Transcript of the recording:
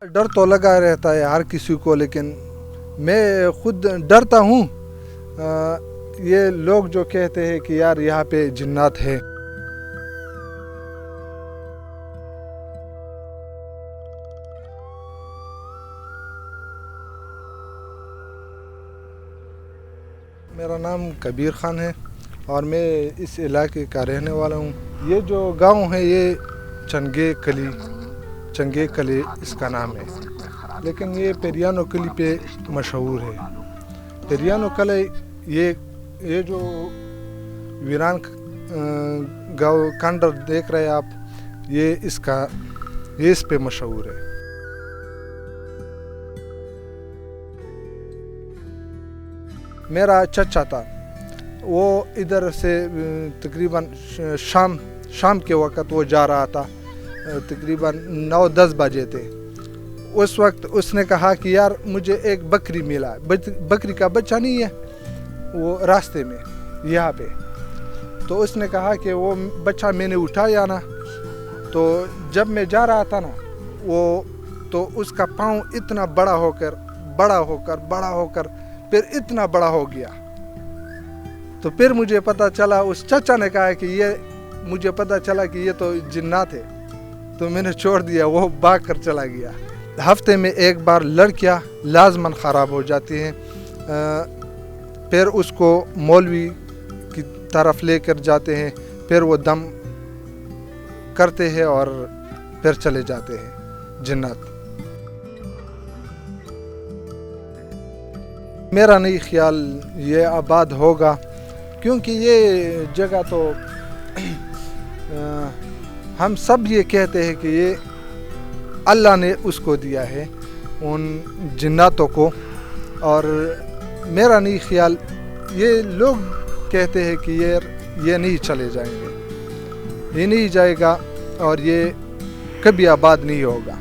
ڈر تو لگا رہتا ہے ہر کسی کو، لیکن میں خود ڈرتا ہوں۔ یہ لوگ جو کہتے ہیں کہ یار یہاں پہ جنات ہے، میرا نام کبیر خان ہے اور میں اس علاقے کا رہنے والا ہوں۔ یہ جو گاؤں ہے یہ چنگے کلی اس کا نام ہے، لیکن یہ پیریانو کلی پہ مشہور ہے۔ پیریانو کلی یہ جو ویران گاؤں کانڈر دیکھ رہے ہیں آپ، یہ اس پہ مشہور ہے۔ میرا چچا تھا، وہ ادھر سے تقریباً شام کے وقت وہ جا رہا تھا، تقریباً 9-10 بجے تھے۔ اس وقت اس نے کہا کہ یار مجھے ایک بکری ملا، بکری کا بچہ نہیں ہے، وہ راستے میں یہاں پہ۔ تو اس نے کہا کہ وہ بچہ میں نے اٹھایا نا، تو جب میں جا رہا تھا نا تو اس کا پاؤں اتنا بڑا ہو کر پھر اتنا بڑا ہو گیا۔ تو پھر مجھے پتا چلا، اس چچا نے کہا کہ مجھے پتا چلا کہ یہ تو جنات ہے، تو میں نے چھوڑ دیا، وہ بھاگ کر چلا گیا۔ ہفتے میں ایک بار لڑکیاں لازماً خراب ہو جاتی ہیں، پھر اس کو مولوی کی طرف لے کر جاتے ہیں، پھر وہ دم کرتے ہیں اور پھر چلے جاتے ہیں جنات۔ میرا نہیں خیال یہ آباد ہوگا، کیونکہ یہ جگہ تو ہم سب یہ کہتے ہیں کہ یہ اللہ نے اس کو دیا ہے ان جناتوں کو، اور میرا نہیں خیال، یہ لوگ کہتے ہیں کہ یہ نہیں چلے جائیں گے، یہ نہیں جائے گا اور یہ کبھی آباد نہیں ہوگا۔